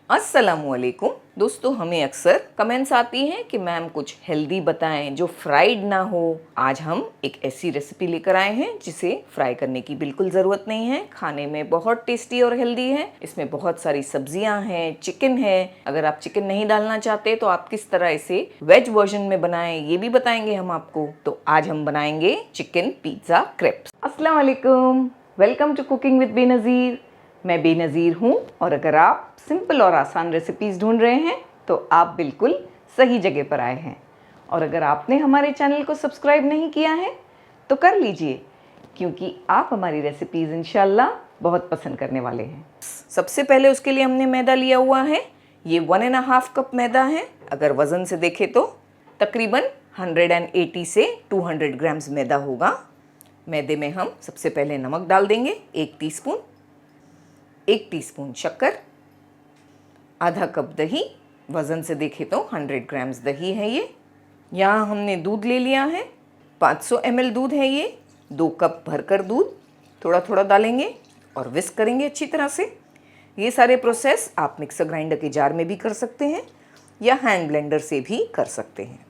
अस्सलामुअलैकुम दोस्तों, हमें अक्सर कमेंट्स आती हैं कि मैम कुछ हेल्दी बताएं जो फ्राइड ना हो। आज हम एक ऐसी रेसिपी लेकर आए हैं जिसे फ्राई करने की बिल्कुल ज़रूरत नहीं है। खाने में बहुत टेस्टी और हेल्दी है। इसमें बहुत सारी सब्जियां हैं, चिकन है। अगर आप चिकन नहीं डालना चाहते तो आप किस तरह इसे वेज वर्जन में बनाएं ये भी बताएंगे हम आपको। तो आज हम बनाएंगे चिकन पिज़्ज़ा क्रेप्स। अस्सलाम वालेकुम, welcome to cooking with Benazir. मैं बेनज़ीर हूँ और अगर आप सिंपल और आसान रेसिपीज़ ढूंढ रहे हैं तो आप बिल्कुल सही जगह पर आए हैं। और अगर आपने हमारे चैनल को सब्सक्राइब नहीं किया है तो कर लीजिए, क्योंकि आप हमारी रेसिपीज़ इंशाल्लाह बहुत पसंद करने वाले हैं। सबसे पहले उसके लिए हमने मैदा लिया हुआ है। ये 1.5 कप मैदा है। अगर वज़न से देखें तो तकरीबन 180 से 200 ग्राम्स मैदा होगा। मैदे में हम सबसे पहले नमक डाल देंगे 1 टीस्पून, 1 टीस्पून शक्कर, आधा कप दही। वज़न से देखें तो 100 ग्राम्स दही है ये। यहाँ हमने दूध ले लिया है, 500 ml दूध है ये। 2 कप भरकर दूध थोड़ा थोड़ा डालेंगे और विस्क करेंगे अच्छी तरह से। ये सारे प्रोसेस आप मिक्सर ग्राइंडर के जार में भी कर सकते हैं या हैंड ब्लेंडर से भी कर सकते हैं।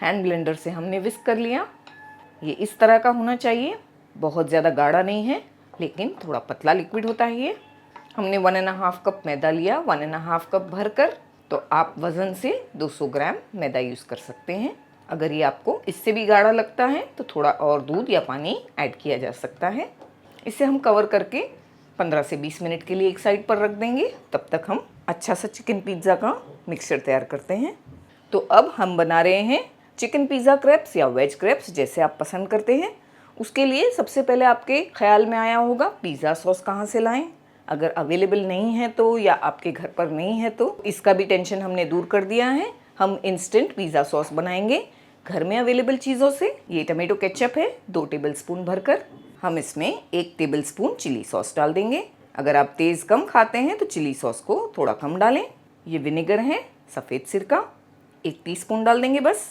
हैंड ब्लेंडर से हमने विस्क कर लिया। ये इस तरह का होना चाहिए, बहुत ज़्यादा गाढ़ा नहीं है लेकिन थोड़ा पतला लिक्विड होता है ये। हमने 1.5 कप मैदा लिया, 1.5 कप भरकर। तो आप वज़न से 200 ग्राम मैदा यूज़ कर सकते हैं। अगर ये आपको इससे भी गाढ़ा लगता है तो थोड़ा और दूध या पानी ऐड किया जा सकता है। इसे हम कवर करके 15 से 20 मिनट के लिए एक साइड पर रख देंगे। तब तक हम अच्छा सा चिकन पिज़्ज़ा का मिक्सचर तैयार करते हैं। तो अब हम बना रहे हैं चिकन पिज़्ज़ा क्रेप्स या वेज क्रेप्स, जैसे आप पसंद करते हैं। उसके लिए सबसे पहले आपके ख्याल में आया होगा पिज़्ज़ा सॉस कहाँ से लाएं। अगर अवेलेबल नहीं है तो, या आपके घर पर नहीं है तो इसका भी टेंशन हमने दूर कर दिया है। हम इंस्टेंट पिज़्ज़ा सॉस बनाएंगे घर में अवेलेबल चीज़ों से। ये टमाटो केचप है 2 टेबलस्पून भरकर। हम इसमें 1 टेबलस्पून चिली सॉस डाल देंगे। अगर आप तेज़ कम खाते हैं तो चिली सॉस को थोड़ा कम डालें। ये विनेगर है सफ़ेद सिरका, 1 टीस्पून डाल देंगे बस।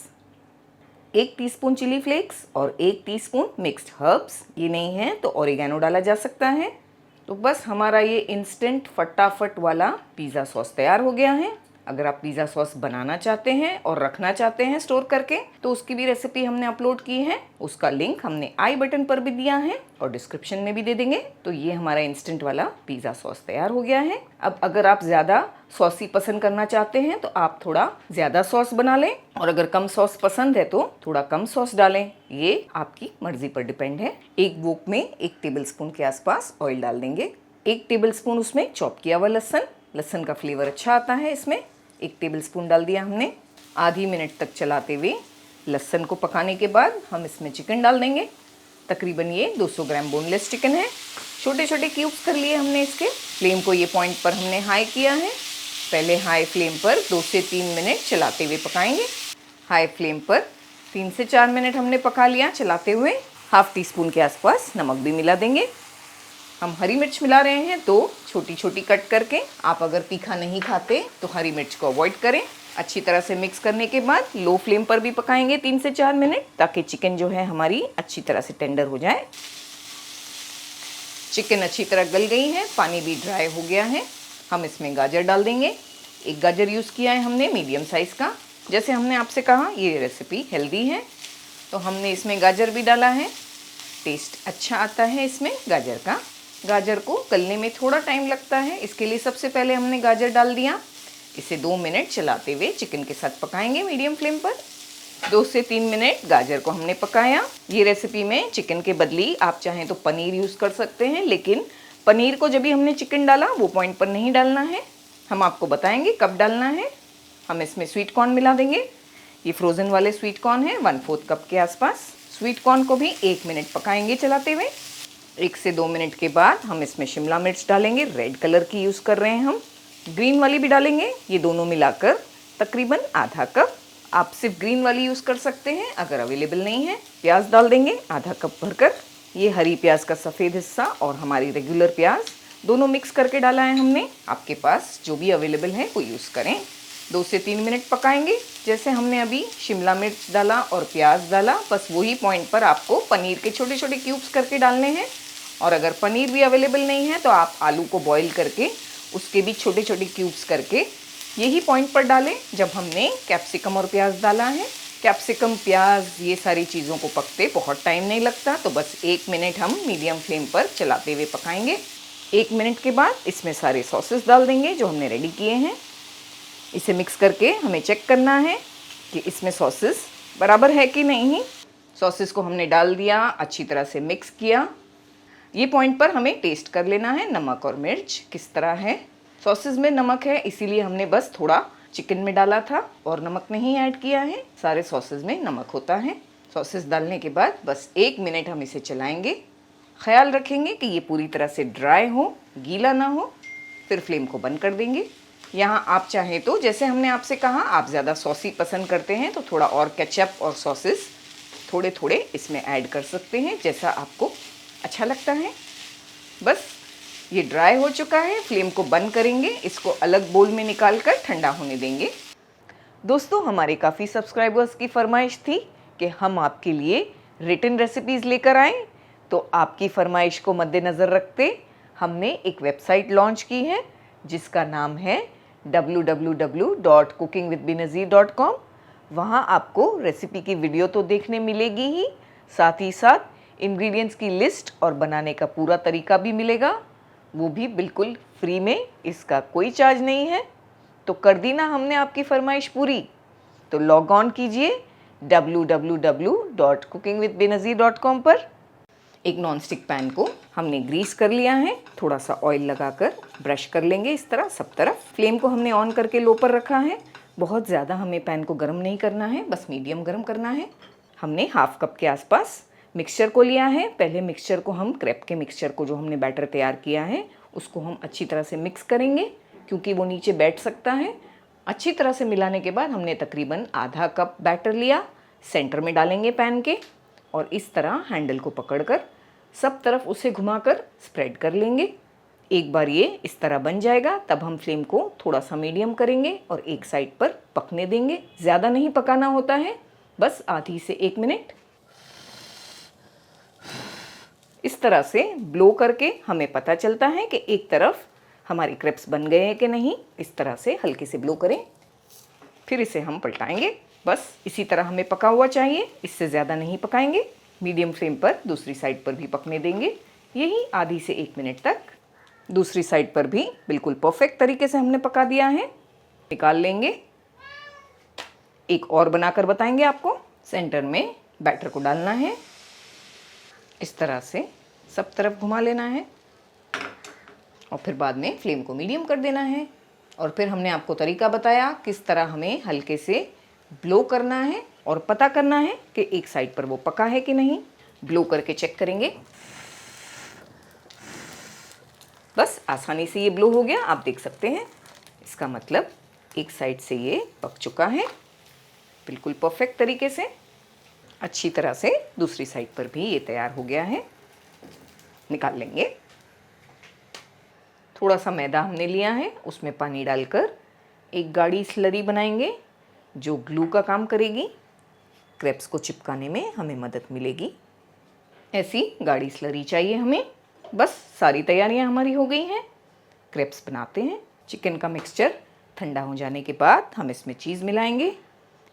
1 टीस्पून चिली फ्लेक्स और 1 टीस्पून मिक्स्ड हर्ब्स। ये नहीं है तो ऑरिगेनो डाला जा सकता है। तो बस हमारा ये इंस्टेंट फटाफट वाला पिज़्ज़ा सॉस तैयार हो गया है। अगर आप पिज़्ज़ा सॉस बनाना चाहते हैं और रखना चाहते हैं स्टोर करके तो उसकी भी रेसिपी हमने अपलोड की है। उसका लिंक हमने आई बटन पर भी दिया है और डिस्क्रिप्शन में भी दे देंगे। तो ये हमारा इंस्टेंट वाला पिज़्ज़ा सॉस तैयार हो गया है। अब अगर आप ज़्यादा सॉसी पसंद करना चाहते हैं तो आप थोड़ा ज़्यादा सॉस बना लें, और अगर कम सॉस पसंद है तो थोड़ा कम सॉस डालें। ये आपकी मर्ज़ी पर डिपेंड है। एक वोक में 1 टेबलस्पून के आसपास ऑयल डाल देंगे। 1 टेबलस्पून उसमें चॉप किया हुआ लहसुन का फ्लेवर अच्छा आता है इसमें। 1 टेबलस्पून डाल दिया हमने। आधी मिनट तक चलाते हुए लहसुन को पकाने के बाद हम इसमें चिकन डाल देंगे। तकरीबन ये 200 ग्राम बोनलेस चिकन है। छोटे छोटे क्यूब्स कर लिए हमने इसके। फ्लेम को ये पॉइंट पर हमने हाई किया है। पहले हाई फ्लेम पर 2 से 3 मिनट चलाते हुए पकाएंगे। हाई फ्लेम पर 3 से 4 मिनट हमने पका लिया चलाते हुए। ½ टीस्पून के आसपास नमक भी मिला देंगे। हम हरी मिर्च मिला रहे हैं तो छोटी छोटी कट करके। आप अगर तीखा नहीं खाते तो हरी मिर्च को अवॉइड करें। अच्छी तरह से मिक्स करने के बाद लो फ्लेम पर भी पकाएंगे 3 से 4 मिनट, ताकि चिकन जो है हमारी अच्छी तरह से टेंडर हो जाए। चिकन अच्छी तरह गल गई है, पानी भी ड्राई हो गया है। हम इसमें गाजर डाल देंगे। 1 गाजर यूज़ किया है हमने मीडियम साइज़ का। जैसे हमने आपसे कहा ये रेसिपी हेल्दी है तो हमने इसमें गाजर भी डाला है। टेस्ट अच्छा आता है इसमें गाजर का। गाजर को गलने में थोड़ा टाइम लगता है, इसके लिए सबसे पहले हमने गाजर डाल दिया। इसे 2 मिनट चलाते हुए चिकन के साथ पकाएंगे मीडियम फ्लेम पर। 2 से 3 मिनट गाजर को हमने पकाया। ये रेसिपी में चिकन के बदली आप चाहें तो पनीर यूज़ कर सकते हैं, लेकिन पनीर को जब भी हमने चिकन डाला वो पॉइंट पर नहीं डालना है। हम आपको बताएंगे कब डालना है। हम इसमें स्वीट कॉर्न मिला देंगे। ये फ्रोज़न वाले स्वीट कॉर्न है 1/4 कप के आसपास। स्वीट कॉर्न को भी 1 मिनट पकाएंगे चलाते हुए। 1 से 2 मिनट के बाद हम इसमें शिमला मिर्च डालेंगे। रेड कलर की यूज़ कर रहे हैं हम, ग्रीन वाली भी डालेंगे। ये दोनों मिलाकर तकरीबन आधा कप। आप सिर्फ ग्रीन वाली यूज़ कर सकते हैं अगर अवेलेबल नहीं है। प्याज डाल देंगे आधा कप भरकर। ये हरी प्याज का सफ़ेद हिस्सा और हमारी रेगुलर प्याज दोनों मिक्स करके डाला है हमने। आपके पास जो भी अवेलेबल है वो यूज़ करें। 2 से 3 मिनट पकाएंगे। जैसे हमने अभी शिमला मिर्च डाला और प्याज डाला, बस वही पॉइंट पर आपको पनीर के छोटे छोटे क्यूब्स करके डालने हैं। और अगर पनीर भी अवेलेबल नहीं है तो आप आलू को बॉईल करके उसके भी छोटे छोटे क्यूब्स करके यही पॉइंट पर डालें जब हमने कैप्सिकम और प्याज डाला है। कैप्सिकम, प्याज, ये सारी चीज़ों को पकते बहुत टाइम नहीं लगता, तो बस 1 मिनट हम मीडियम फ्लेम पर चलाते हुए पकाएंगे। 1 मिनट के बाद इसमें सारे सॉसेस डाल देंगे जो हमने रेडी किए हैं। इसे मिक्स करके हमें चेक करना है कि इसमें सॉसेस बराबर है कि नहीं। सॉसेस को हमने डाल दिया, अच्छी तरह से मिक्स किया। ये पॉइंट पर हमें टेस्ट कर लेना है नमक और मिर्च किस तरह है। सॉसेस में नमक है, इसीलिए हमने बस थोड़ा चिकन में डाला था और नमक नहीं ऐड किया है। सारे सॉसेस में नमक होता है। सॉसेस डालने के बाद बस 1 मिनट हम इसे चलाएंगे। ख्याल रखेंगे कि ये पूरी तरह से ड्राई हो, गीला ना हो। फिर फ्लेम को बंद कर देंगे। यहाँ आप चाहें तो, जैसे हमने आपसे कहा, आप ज़्यादा सॉसी पसंद करते हैं तो थोड़ा और केचप और सॉसेस थोड़े थोड़े इसमें ऐड कर सकते हैं, जैसा आपको अच्छा लगता है। बस ये ड्राई हो चुका है, फ्लेम को बंद करेंगे, इसको अलग बोल में निकाल कर ठंडा होने देंगे। दोस्तों, हमारे काफ़ी सब्सक्राइबर्स की फरमाइश थी कि हम आपके लिए रिटन रेसिपीज़ लेकर आएँ, तो आपकी फरमाइश को मद्देनज़र रखते हमने एक वेबसाइट लॉन्च की है जिसका नाम है www.cookingwithbenazir.com। वहाँ आपको रेसिपी की वीडियो तो देखने मिलेगी ही, साथ ही साथ इंग्रेडिएंट्स की लिस्ट और बनाने का पूरा तरीका भी मिलेगा, वो भी बिल्कुल फ्री में, इसका कोई चार्ज नहीं है। तो कर दी ना हमने आपकी फरमाइश पूरी। तो लॉग ऑन कीजिए www.cookingwithbenazir.com पर। एक नॉनस्टिक पैन को हमने ग्रीस कर लिया है, थोड़ा सा ऑयल लगाकर ब्रश कर लेंगे इस तरह सब तरफ। फ्लेम को हमने ऑन करके लो पर रखा है। बहुत ज़्यादा हमें पैन को गर्म नहीं करना है, बस मीडियम गर्म करना है। हमने हाफ कप के आसपास मिक्सचर को लिया है। पहले मिक्सचर को हम, क्रेप के मिक्सचर को जो हमने बैटर तैयार किया है उसको हम अच्छी तरह से मिक्स करेंगे, क्योंकि वो नीचे बैठ सकता है। अच्छी तरह से मिलाने के बाद हमने तकरीबन आधा कप बैटर लिया, सेंटर में डालेंगे पैन के, और इस तरह हैंडल को पकड़कर सब तरफ उसे घुमाकर स्प्रेड कर लेंगे। एक बार ये इस तरह बन जाएगा तब हम फ्लेम को थोड़ा सा मीडियम करेंगे और एक साइड पर पकने देंगे। ज़्यादा नहीं पकाना होता है, बस आधी से 1 मिनट। इस तरह से ब्लो करके हमें पता चलता है कि एक तरफ हमारे क्रेप्स बन गए हैं कि नहीं। इस तरह से हल्के से ब्लो करें, फिर इसे हम पलटाएंगे। बस इसी तरह हमें पका हुआ चाहिए, इससे ज़्यादा नहीं पकाएंगे। मीडियम फ्लेम पर दूसरी साइड पर भी पकने देंगे, यही आधी से 1 मिनट तक। दूसरी साइड पर भी बिल्कुल परफेक्ट तरीके से हमने पका दिया है। निकाल लेंगे। एक और बनाकर बताएंगे आपको। सेंटर में बैटर को डालना है, इस तरह से सब तरफ घुमा लेना है और फिर बाद में फ्लेम को मीडियम कर देना है। और फिर हमने आपको तरीका बताया किस तरह हमें हल्के से ब्लो करना है और पता करना है कि एक साइड पर वो पका है कि नहीं। ब्लो करके चेक करेंगे। बस आसानी से ये ब्लो हो गया, आप देख सकते हैं। इसका मतलब एक साइड से ये पक चुका है बिल्कुल परफेक्ट तरीके से। अच्छी तरह से दूसरी साइड पर भी ये तैयार हो गया है। निकाल लेंगे। थोड़ा सा मैदा हमने लिया है, उसमें पानी डालकर एक गाढ़ी स्लरी बनाएंगे जो ग्लू का काम करेगी। क्रेप्स को चिपकाने में हमें मदद मिलेगी। ऐसी गाढ़ी स्लरी चाहिए हमें। बस सारी तैयारियां हमारी हो गई हैं। क्रेप्स बनाते हैं। चिकन का मिक्सचर ठंडा हो जाने के बाद हम इसमें चीज़ मिलाएंगे।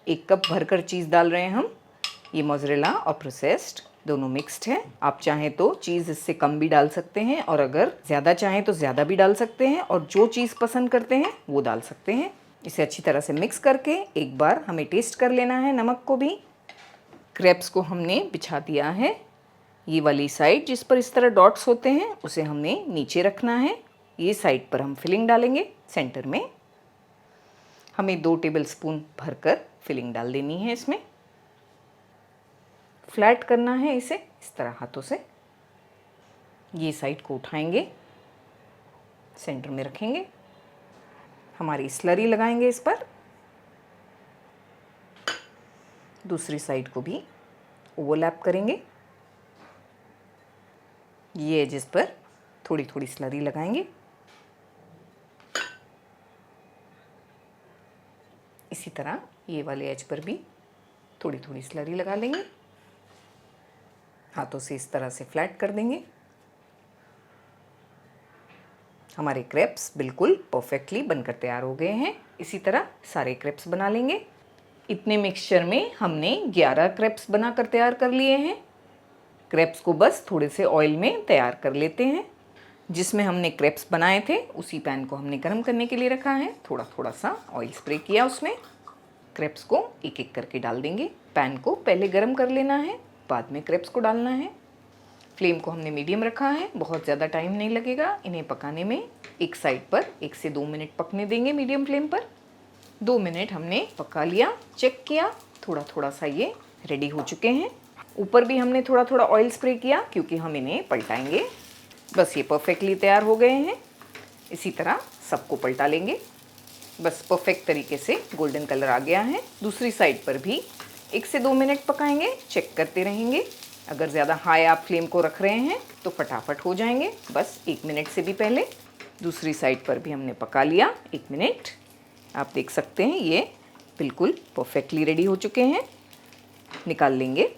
1 कप भरकर चीज़ डाल रहे हैं हम। ये मोज़रेला और प्रोसेस्ड दोनों मिक्स्ड है। आप चाहें तो चीज़ इससे कम भी डाल सकते हैं, और अगर ज़्यादा चाहें तो ज़्यादा भी डाल सकते हैं, और जो चीज़ पसंद करते हैं वो डाल सकते हैं। इसे अच्छी तरह से मिक्स करके एक बार हमें टेस्ट कर लेना है नमक को भी। क्रेप्स को हमने बिछा दिया है। ये वाली साइड जिस पर इस तरह डॉट्स होते हैं उसे हमने नीचे रखना है। ये साइड पर हम फिलिंग डालेंगे। सेंटर में हमें 2 टेबलस्पून भरकर फिलिंग डाल देनी है। इसमें फ्लैट करना है इसे इस तरह हाथों से। ये साइड को उठाएंगे, सेंटर में रखेंगे, हमारी स्लरी लगाएंगे इस पर। दूसरी साइड को भी ओवरलैप करेंगे। ये एजेस पर थोड़ी थोड़ी स्लरी लगाएंगे। इसी तरह ये वाले एज पर भी थोड़ी थोड़ी स्लरी लगा लेंगे। हाथों से इस तरह से फ्लैट कर देंगे। हमारे क्रेप्स बिल्कुल परफेक्टली बनकर तैयार हो गए हैं। इसी तरह सारे क्रेप्स बना लेंगे। इतने मिक्सचर में हमने 11 क्रेप्स बनाकर तैयार कर लिए हैं। क्रेप्स को बस थोड़े से ऑयल में तैयार कर लेते हैं। जिसमें हमने क्रेप्स बनाए थे उसी पैन को हमने गर्म करने के लिए रखा है। थोड़ा थोड़ा सा ऑयल स्प्रे किया उसमें। क्रेप्स को एक एक करके डाल देंगे। पैन को पहले गर्म कर लेना है, बाद में क्रेप्स को डालना है। फ्लेम को हमने मीडियम रखा है, बहुत ज़्यादा टाइम नहीं लगेगा इन्हें पकाने में। एक साइड पर 1 से 2 मिनट पकने देंगे मीडियम फ्लेम पर। 2 मिनट हमने पका लिया, चेक किया, थोड़ा थोड़ा सा ये रेडी हो चुके हैं। ऊपर भी हमने थोड़ा थोड़ा ऑयल स्प्रे किया क्योंकि हम इन्हें पलटाएंगे। बस ये परफेक्टली तैयार हो गए हैं। इसी तरह सबको पलटा लेंगे। बस परफेक्ट तरीके से गोल्डन कलर आ गया है। दूसरी साइड पर भी 1 से 2 मिनट पकाएंगे, चेक करते रहेंगे। अगर ज़्यादा हाई आप फ्लेम को रख रहे हैं तो फटाफट हो जाएंगे, बस 1 मिनट से भी पहले। दूसरी साइड पर भी हमने पका लिया 1 मिनट। आप देख सकते हैं ये बिल्कुल परफेक्टली रेडी हो चुके हैं। निकाल लेंगे।